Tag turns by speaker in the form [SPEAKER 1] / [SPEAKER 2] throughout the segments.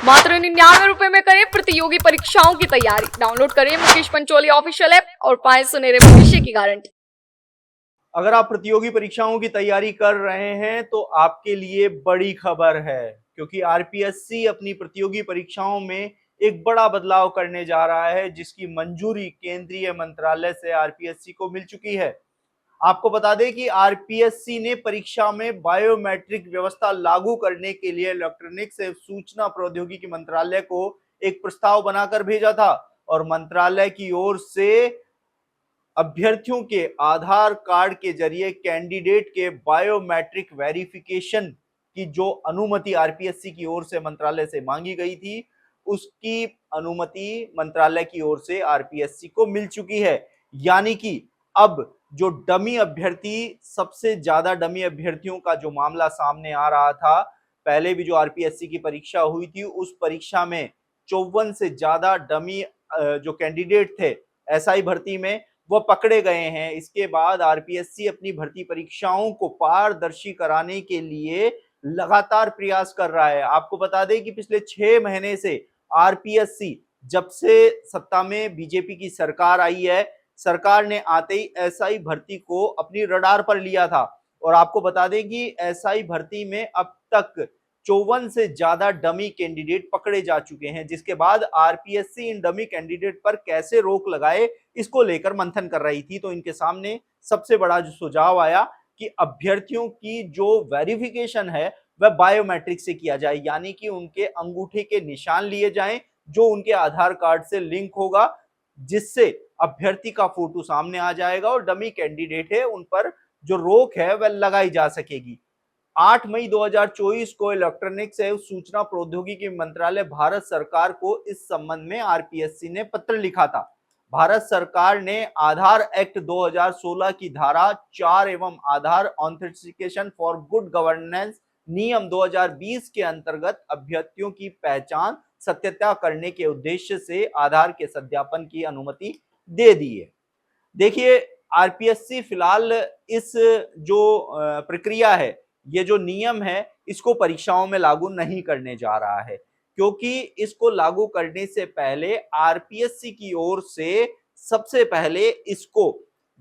[SPEAKER 1] मात्र 99 रुपए में करें प्रतियोगी परीक्षाओं की तैयारी। डाउनलोड करें मुकेश पंचोली ऑफिशियल ऐप और पाएं सुनहरे भविष्य की गारंटी।
[SPEAKER 2] अगर आप प्रतियोगी परीक्षाओं की तैयारी कर रहे हैं तो आपके लिए बड़ी खबर है, क्योंकि आरपीएससी अपनी प्रतियोगी परीक्षाओं में एक बड़ा बदलाव करने जा रहा है, जिसकी मंजूरी केंद्रीय मंत्रालय से आरपीएससी को मिल चुकी है। आपको बता दें कि आरपीएससी ने परीक्षा में बायोमेट्रिक व्यवस्था लागू करने के लिए इलेक्ट्रॉनिक्स एवं सूचना प्रौद्योगिकी मंत्रालय को एक प्रस्ताव बनाकर भेजा था और मंत्रालय की ओर से अभ्यर्थियों के आधार कार्ड के जरिए कैंडिडेट के बायोमेट्रिक वेरिफिकेशन की जो अनुमति आरपीएससी की ओर से मंत्रालय से मांगी गई थी, उसकी अनुमति मंत्रालय की ओर से आरपीएससी को मिल चुकी है। यानी कि अब जो डमी अभ्यर्थी, सबसे ज्यादा डमी अभ्यर्थियों का जो मामला सामने आ रहा था, पहले भी जो आरपीएससी की परीक्षा हुई थी उस परीक्षा में 54 से ज्यादा डमी जो कैंडिडेट थे एसआई भर्ती में, वो पकड़े गए हैं। इसके बाद आरपीएससी अपनी भर्ती परीक्षाओं को पारदर्शी कराने के लिए लगातार प्रयास कर रहा है। आपको बता दें कि पिछले 6 महीने से आरपीएससी, जब से सत्ता में बीजेपी की सरकार आई है, सरकार ने आते ही एसआई भर्ती को अपनी रडार पर लिया था और आपको बता दें कि एसआई भर्ती में अब तक 54 से ज्यादा डमी कैंडिडेट पकड़े जा चुके हैं, जिसके बाद आरपीएससी इन डमी कैंडिडेट पर कैसे रोक लगाए इसको लेकर मंथन कर रही थी। तो इनके सामने सबसे बड़ा जो सुझाव आया कि अभ्यर्थियों की जो वेरिफिकेशन है वह बायोमेट्रिक से किया जाए, यानी कि उनके अंगूठे के निशान लिए जाएं जो उनके आधार कार्ड से लिंक होगा, जिससे अभ्यर्थी का फोटो सामने आ जाएगा और डमी कैंडिडेट है उन पर जो रोक है वह लगाई जा सकेगी। 8 मई 2024 को इलेक्ट्रॉनिक्स एवं सूचना प्रौद्योगिकी मंत्रालय भारत सरकार को इस संबंध में आरपीएससी ने पत्र लिखा था। भारत सरकार ने आधार एक्ट 2016 की धारा 4 एवं आधार ऑथेंटिकेशन फॉर गुड गवर्नेंस नियम 2020 के अंतर्गत अभ्यर्थियों की पहचान सत्यता करने के उद्देश्य से आधार के सत्यापन की अनुमति दे दी है। देखिए, आरपीएससी फिलहाल इस जो प्रक्रिया है, ये जो नियम है, इसको परीक्षाओं में लागू नहीं करने जा रहा है, क्योंकि इसको लागू करने से पहले आरपीएससी की ओर से सबसे पहले इसको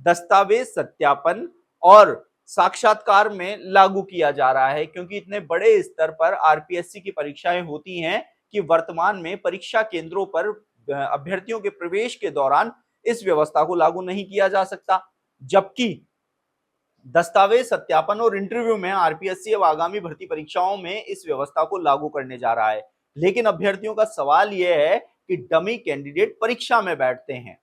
[SPEAKER 2] दस्तावेज सत्यापन और साक्षात्कार में लागू किया जा रहा है, क्योंकि इतने बड़े स्तर पर आरपीएससी की परीक्षाएं होती हैं कि वर्तमान में परीक्षा केंद्रों पर अभ्यर्थियों के प्रवेश के दौरान इस व्यवस्था को लागू नहीं किया जा सकता। जबकि दस्तावेज सत्यापन और इंटरव्यू में आरपीएससी अब आगामी भर्ती परीक्षाओं में इस व्यवस्था को लागू करने जा रहा है। लेकिन अभ्यर्थियों का सवाल यह है कि डमी कैंडिडेट परीक्षा में बैठते हैं,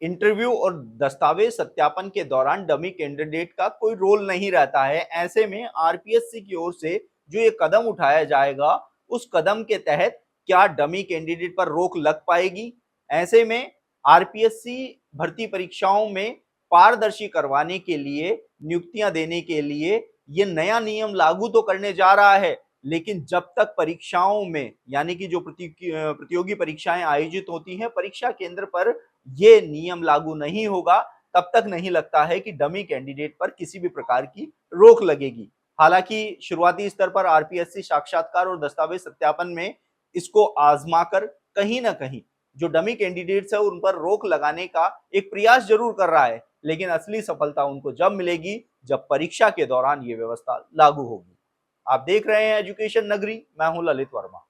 [SPEAKER 2] इंटरव्यू और दस्तावेज सत्यापन के दौरान डमी कैंडिडेट का कोई रोल नहीं रहता है। ऐसे में आरपीएससी की ओर से जो ये कदम उठाया जाएगा, उस कदम के तहत क्या डमी कैंडिडेट पर रोक लग पाएगी? ऐसे में आरपीएससी भर्ती परीक्षाओं में पारदर्शी करवाने के लिए, नियुक्तियां देने के लिए ये नया नियम लागू तो करने जा रहा है, लेकिन जब तक परीक्षाओं में, यानी कि जो प्रतियोगी परीक्षाएं आयोजित होती हैं, परीक्षा केंद्र पर ये नियम लागू नहीं होगा, तब तक नहीं लगता है कि डमी कैंडिडेट पर किसी भी प्रकार की रोक लगेगी। हालांकि शुरुआती स्तर पर आरपीएससी साक्षात्कार और दस्तावेज सत्यापन में इसको आजमाकर कहीं ना कहीं जो डमी कैंडिडेट्स है उन पर रोक लगाने का एक प्रयास जरूर कर रहा है, लेकिन असली सफलता उनको जब मिलेगी जब परीक्षा के दौरान ये व्यवस्था लागू होगी। आप देख रहे हैं एजुकेशन नगरी, मैं हूं ललित वर्मा।